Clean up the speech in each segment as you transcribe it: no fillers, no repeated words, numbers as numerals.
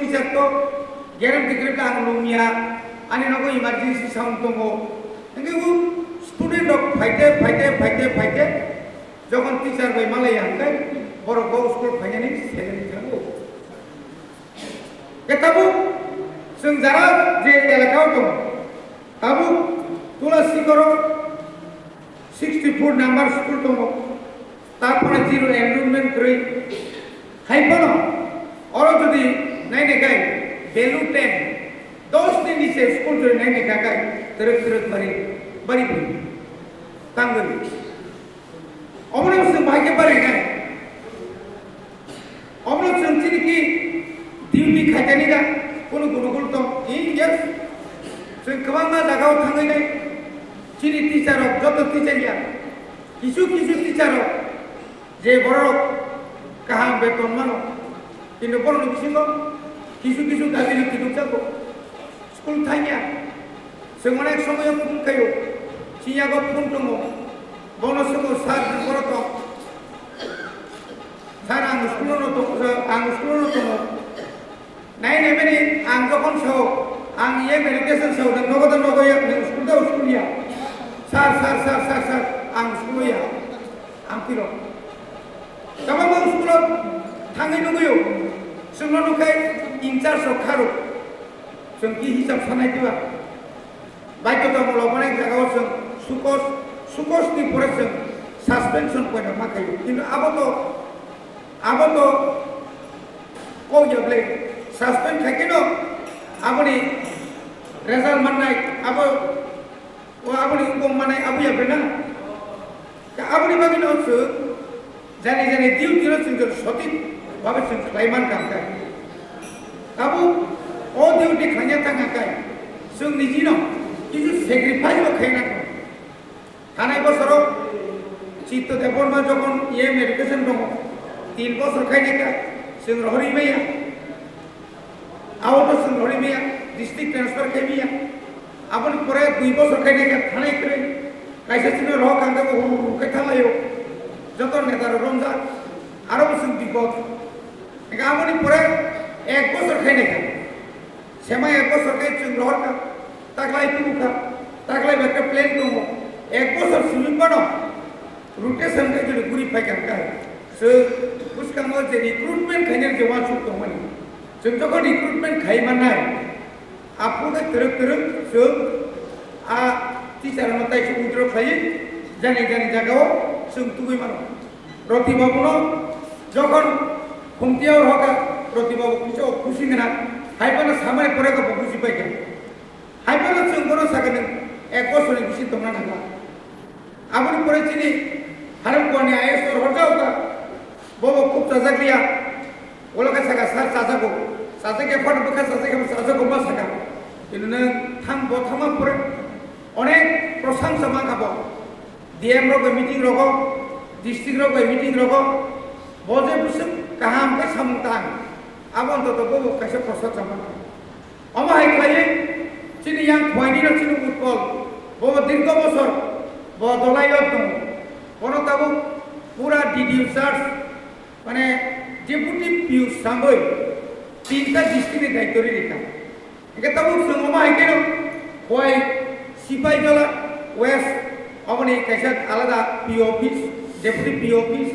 teacher to guarantee kerja anglumia ani nago emergency sound tongo enggu student of fight যখন teacher ভাই মালাই আনকাই বড় বড় school finally সেলেন থাকবো কেতাবু जों যারা যে এলাকাও দङ তাবু তুলাসী করো 64 নাম্বার স্কুল দङ তারপরে জিরো এনরোলমেন্ট করে হাইপনো আর যদি নাইনে গাই ভ্যালু 10 10 দিন নিচে স্কুল যদি নাইনে গাই তরক বাড়ি তাঙ্গল অমনে সে ভাগ্য পারে না অমনে সঞ্চিনি কি ডিউটি খাইতানি না কোনো গুরুকুল তো ইয়েস जों गोबां जायगायाव थांनानै चिनि टिचारक যত টিচারিয়া কিছু টিচারক যে বড় কাহাম বেতন মানো কিন্তু বড় বিসিঙ্গ কিছু গাজিনি তিনুচাকো স্কুল থাইয়া जों অনেক সময় ফোন খাইও চিয়াগো ফোন দङ বনসঙ্গ সার বড় তো সার আং স্কুলনো দङ নাই নেবেনি আং যখন সহ आं ये मेडिकेशन से उधर नगद नगया स्कूल या सार आं स्कूल या आं किरो तब आं स्कूल थांगे नगयो जोंनो नुखाय इंचार्ज खारो जों की हिसाब सानाय दिबा बाध्यतामूलक अनेक जायगायाव जों सुकसनि परे जों सासपेंशन पयना माखायो किन्तु आबो कयब्ले सासपेंड खायकेनो aboni result manai abo aboni hukum manai abu ya benar ka aboni bagi nonsu jani duty ro sing sotik babe sing klaiman kam kai abu o duty khanya tanga kai sung niji no kisu sacrifice lo khaina ko hanai bosoro chitto debon ma jokon ye medication dong 3 বছর খাইনে ka sing rohri meya out से लड़ी में district transfer के भी अपन पूरे 2 বছর খাইने के थाने करे कैसे सिने रह कांदे को के थालायो जत नेतार रमजा आरो बसुं दिपक गामनि पूरे 1 বছর खाइने के सेमा 1 বছর के जों रहर का ताकलाई तुका ताकलाई बेटा प्लेन दङ 1 বছর सुइमिं बनो रोटेशन के जो गुरी फाइकान का सो उसका मो जे रिक्रूटमेंट खाइने जवान सुख दङमोन जों जखन रिक्रूटमेंट खाइमानाय आपुने तरक जों आ टिचार मताय जों उद्र खाइ जानि जायगायाव जों तुगै मानो प्रतिबाबुनो जखन खुमतियाव हका प्रतिबाबु किछो खुशी गना हाइबानो सामाय परेको खुशी पाइगोन हाइबानो जों गनो सागोन 1 বছরनि बिसि दंना नांला आबुनि परेचिनि हारमकोनि आईएएस हरजावका बबो खूब जाजागलिया ओलका सागा सार साजागो साजागे फट बखा साजागो मा सागा इनो थाम बथामा परे अनेक प्रशंसा मा खाबो डीएम रो मीटिंग रो डिस्ट्रिक्ट रो मीटिंग रो बजे बिसु काहाम के सामता आबन तो बबो कैसे प्रशंसा मा अमा हाय खाय चिनि यां फयनि रो चिनि उत्पल बबो दीर्घ बছর बदलायो दं बनो ताबो पूरा डीडी चार्ज माने डेपुटी पियू सांबई 3টা डिस्ट्रिक्ट दायित्व रेखा एके तब जों मा हायकेनो होय सिपाहीजला वेस्ट अबनि कैसे आलादा P office deputy P office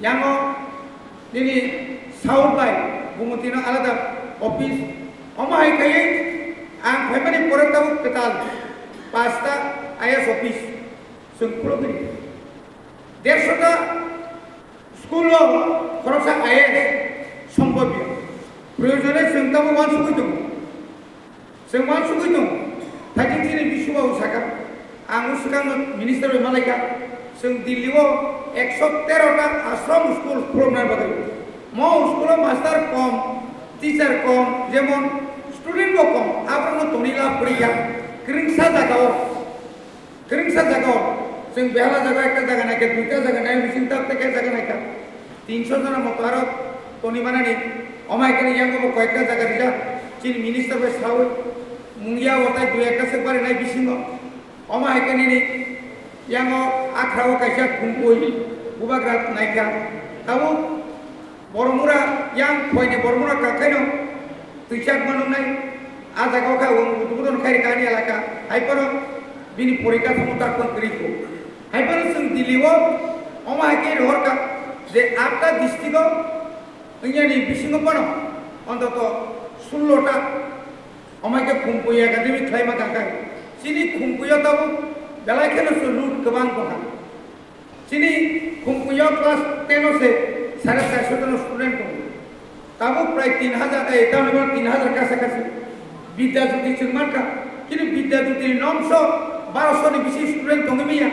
यांगो दिनि साउथ बाय बुमुतिनो आलादा ऑफिस अमा हायकायै आं फायमानि परे तब केताल 5টা आईएएस ऑफिस जों खुलगोन 150টা स्कूल खरसा आईएएस सम्भव्य प्रयोजने जों तब मान सुगै दं थाइथिनि बिसुआव साका आं सिगां मिनिस्टार मालायका जों दिल्लीआव 113टा आश्रम स्कूल खुलनाय बागै मो स्कूल मास्टर कम टीचर कम जेमन स्टूडेंट कम आब्रनो तनिला परीक्षा क्रिंसा जागाव जों बेहाला जागा एक जागा नायके 2टा जागा नाय मिसिं तापते के जागा नायका 300 जना मत आरो तनि मानानि अमाय के यांगो कयटा जागा दिला चिन मिनिस्टार बे साव मुंगिया वताय 2-1 से पारे नाय बिसिंग अमाय के नि यांगो आखराव कायसा खुंगोय उबाग्रात नायका ताबो बरमुरा यां फयने Baramura काखायनो tuisak manunai aja kau kau utubuton kari kani alaka haiparo bini porika samutar konkriko haiparo sung diliwo oma hake rohorka je aapta distrigo ini bisingo pano ontoto 16টা আমাকে খুমপুই একাডেমি খাইমা কাকাই চিনি খুমপুইয়া তাবো বেলা খেলো লুট গোবাং কথা চিনি খুমপুইয়া ক্লাস 10 से 450 জন স্টুডেন্ট তাবো প্রায় 3000 এটা হলো 3000 কাছাকাছি বিদ্যাজ্যোতি চিনমানকা কিন্তু বিদ্যাজ্যোতির 900-1200 নি বেশি স্টুডেন্ট দঙ্গমিয়া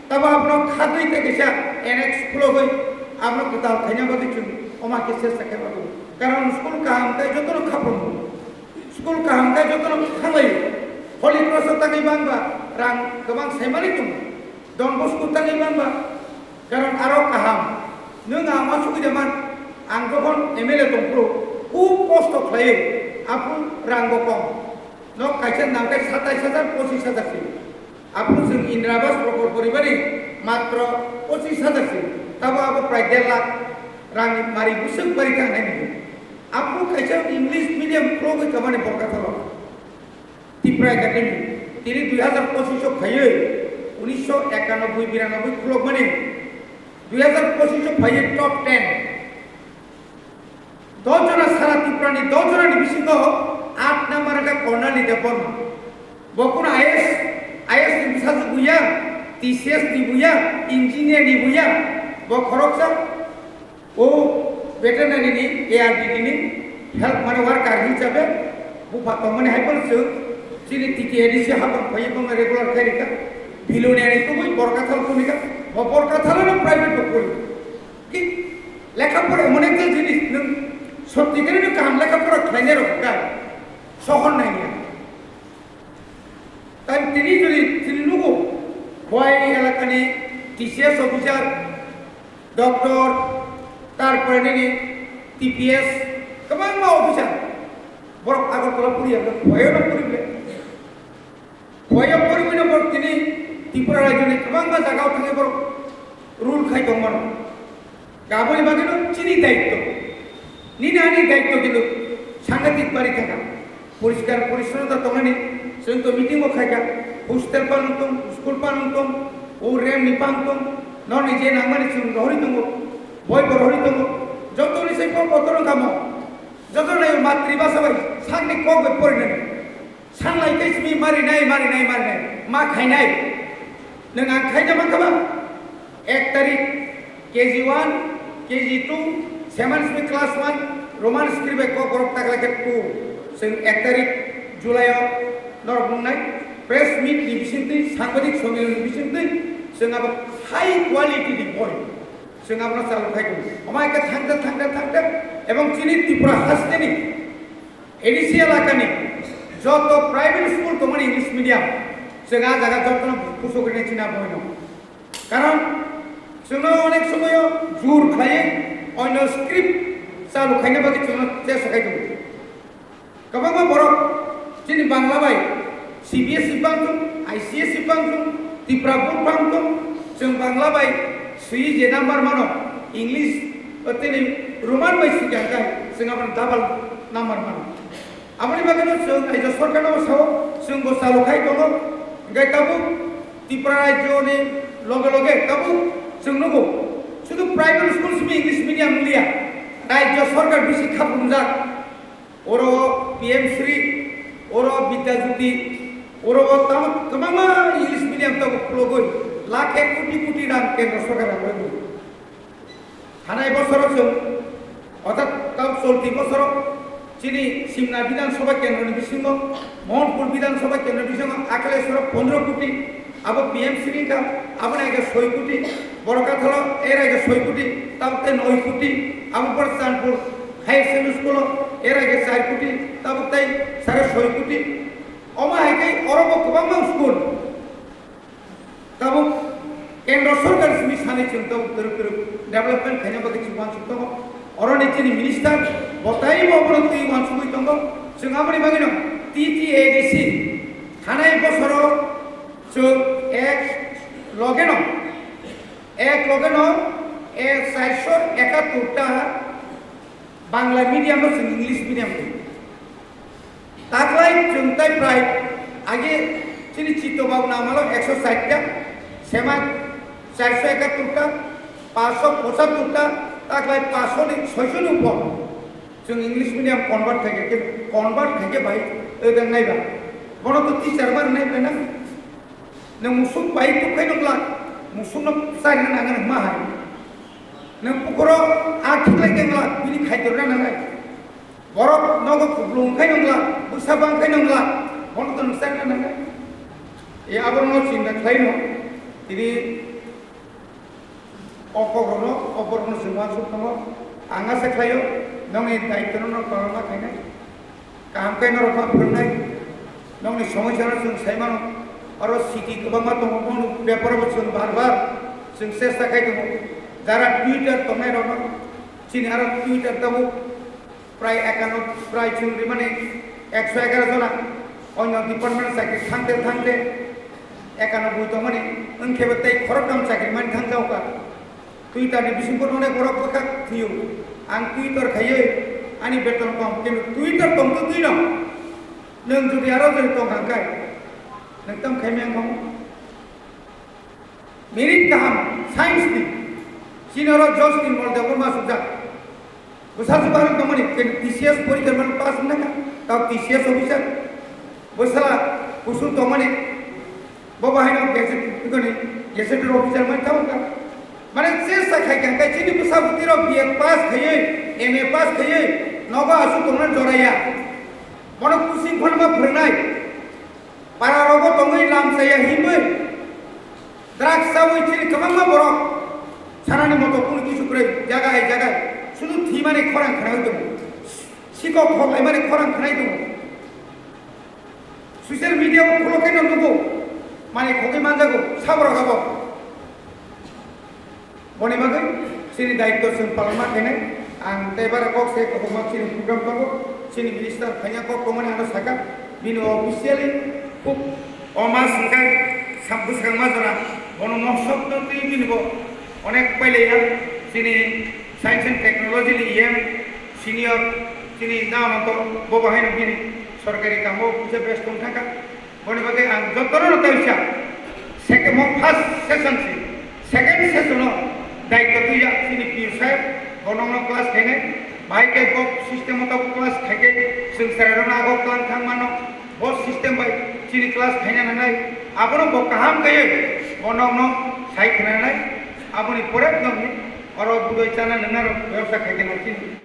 তাবো আপনার খাদইতে গেছে এনএক্স স্কুল হই আপনার কোথাও খাইনা বাদিছুন আমাকে চেষ্টা করব কারণ স্কুল কাহামতাই যতন খাপন स्कूल काहामका जतन थांगाय हलि क्रस तांगै बांबा रां गोबां सायमानि दं डन बस्को तांगै बांबा कारण आरो काहाम नों आं मा सुबिदामान आं जखन एमएलए दंप्रो खूब कष्ट खालायो आपु रां कम न कायसे नामकाय 27000 25000 सि आपु जों इन्दिरावास प्रकल्प परिबारि मात्र 25000 सि ताबो आबो प्राय 1.5 लाख रां मारि बुसुक बारि थांनाय नुयो आपको कैसे इंग्लिश मीडियम प्रो के कमाने पड़ता था तिप्रा एकेडमी तीन 2025 खाये 1991-92 क्लब मने 2025 खाये टॉप 10 दो जना सारा तिप्रा नि दो जना नि बिसिंगो 8 नंबर का कॉर्नर नि देपन बकुन आईएस नि बिसाज बुया टीसीएस नि बुया इंजीनियर नि बुया बो खरकसा ओ वेटरनरी नि एआरडी नि हेल्थ माने वर्कार हिसाबै बुफा तमने हाइपलसो चिनि टिकेएडिसि हाबन फयै बंग रेगुलार खारिका बिलोनियानि तो बय बरकाथाल कोनिका बरकाथालनो प्राइवेट बकल कि लेखापড়া এমন একটা জিনিস নং সত্যিকারের কাম লেখাপড়া খাইনে রকা শহর নাই না তাই তিনি নুগো হয় এলাকানি টিসিএস অফিসার ডক্টর তারপরে নিনি টিপিএস কেমন মা অফিসার বড় আগরতলা পুরি আমরা ভয়ও করিবে না বড় তিনি ত্রিপুরা রাজ্যে কেমন জায়গাও থাকে বড় রুল খাই দমন গাবনি বাগিনো চিনি দায়িত্ব নিনানি দায়িত্ব কিন্তু সাংঘাতিক বাড়ি থাকা পরিষ্কার পরিচ্ছন্নতা তমানি সেন তো মিটিংও খাইকা হোস্টেল পানুতম স্কুল পানুতম ও রেম নিপান্তম ন নিজে নামানি সুন রহরিতম বই বরহরিতম যত নিছে কতর কাম যত নাই মাতৃভাষা ভাই সাংনি কবে পড়িনে সাংলাই কেসমি মারি নাই মা খাই নাই নং আं খাইনা मा खाबा 1 तारिख KG 1 KG 2 semester class 1 Roman script को गरब तागलाके 2 जों 1 तारिख जुलाइ नरबुंनाय प्रेस मीट डिविजननि सांबादिक सम्मेलन डिविजननि जों अब हाई क्वालिटी नि बय जों अब चालु खाइगोन अमायके थांदो एवं चिनि त्रिपुरा हास्टेनि एडिसि एलाकानि যত প্রাইভেট স্কুল তোমার ইংলিশ মিডিয়াম जों आ जागा যতন কুসুকনে চিনা বইনো কারণ जों अनेक समय জোর খায়ে অন্য স্ক্রিপ্ট চালু খাইনে বাকি जों চেষ্টা খাইতো কবাবা বড় চিনি বাংলা বাই সিবিএসই বাংতুম আইসিএসই বাংতুম ত্রিপুরা বোর্ড বাংতুম जों बांग्ला बाय सुई जे नाम्बार मानो इंग्लिश अतेनि रोमान बाय सिगांगाय जों अपन डाबल नाम्बार मानो आमनि बागनो जों आइजो सरकारनो साव जों गो चालु खाइ दङ गायताबु त्रिपुरा राज्यनि लगे ताबु जों नगो शुधु प्राइवेट स्कुल्स में इंग्लिश मीडियम लिया राज्य सरकार बेसि खाबुंजा ओरो पीएम श्री ओरो विद्याज्योति ओरो ताम कमामा इंग्लिश मीडियम तब प्लगोय लाख एक कोटी रां केंद्र सरकार आगोय हानाय बছর जों अर्थात ताम चलती बছর चिनी सिमना विधानसभा केंद्र बिसिंग मोहनपुर विधानसभा केंद्र बिसिंग आकलेश्वर 15 कोटी अब पीएम श्री का अब नायके 6 कोटी बड़काथल एर आगे 6 कोटी तबते 9 कोटी अब बरसानपुर हाई सेकेंडरी स्कूल एर आगे 4 कोटी तबते 6.5 कोटी अमा हाइके अरब गोबां स्कूल तब केंद्र सरकार सिमी सानै जों तब तरफ डेभलपमेंट खायना बागै चिमान सुतंग अरनिचिनि मिनिस्टार बताई बबरति मानसुमै दंग जों आमनि बागैनो टीटीएडीसी थानाय बছर जों एक लगेनो 471टा बांग्ला मीडियम जों इंग्लिश मीडियम दालाय जोंताय प्राय आगे चिनी चित्तो बाबू नामालो 160 टा सेमा 471 टा 575 टा ताकलाय 500 नि 600 नि ऊपर जों इंग्लिश मीडियम कन्वर्ट थाके भाई ओदों नायबा बनो तो टीचार बार नायबा ना नों मुसुक बाय तुखाय नंला मुसुकनो सारि नांगोन मा हाय नों पुखरो आथिलाय केंला बिनि खायदरना नालाय बरफ नगो खुब्लुंखाय नंला बुसाबांखाय नंला बनो तो नसायना नालाय ए आबरनो चिन्ता खायनो तिनि अपरनो जुमा सुतनो आंगा से खायो नंनि दायित्व न पालना खायनाय काम खायनो रफा फोरोंनाय नंनि समस्या जों सायमानो आरो सिटी गोबां दङ बनो पेपाराव जों बार जों सेस्ता खायदों যারা টুইটার তমাই রনো চিনি আর টুইটার দাবো প্রায় 91 প্রায় চুরি মানে 111 জন অন্য ডিপার্টমেন্ট চাকরি থাকতে 91 তো মানে অনখেবতাই খরকাম চাকরি মানে থাকজাওকা টুইটারनि बिसिमखौ अनेक बरफ बखा थियो आं टुइटार खायो आंनि बेतन कम किन्तु टुइटार दंतो दुइ दं नों जुदि आरो जों दंखांखाय नोंथां खायमें दं मेरिट गाहाम साइन्सनि Sinoro Justin Moldago masuk dah. Besar sebarang teman ini, TCS pori kerman pas mana? Tahu TCS officer. Besar usul teman ini, bawa hendak geset officer mana tahu kan? Mana saya sakaikan, kai sini besar bukti BA pas kaya, MA pas kaya, naga asu teman joraya. Mana pusing pun mah pernah. Para rogo teman lam saya himbau. Draksa wujud kemana mah borok. 사람이 뭐 덕분에 기술그래 자가에 수도 뒤만에 커랑 그나이도 시거 거기만에 커랑 그나이도 소셜 미디어 콜로케 놓고 만에 거기만 자고 사보러 가고 뭐네 막은 신이 다이도 좀 팔마 되네 안 대바라 꼭세 거기만 신이 프로그램 하고 신이 미니스터 그냥 꼭 거만에 하나 사가 비누 오피셜이 꼭 어마스가 삼부스가 맞아라 어느 목석도 뛰기는 অনেক পাইলে চিনি science and technology লিয়ে senior চিনি নাম তো ববাহাই নবিনি সরকারি কামো বুঝে ব্যস্ত থাকা বনে বাকে আং যতন তাইছা সেকে মো ফার্স্ট সেশন সি সেকেন্ড সেশন দায়িত্ব তুইয়া চিনি পিউ সাহেব বনন ক্লাস থেনে ভাইকে গপ সিস্টেম তো ক্লাস থাকে সংসারের না গপ ক্লাস থাং মানো বস সিস্টেম বাই চিনি ক্লাস থাইনা নাই আপন বকাহাম কয়ে বনন সাইখনা নাই আপনি পরে দমনি আর বুদই চানা ননার ব্যবসা খাইতে নাকি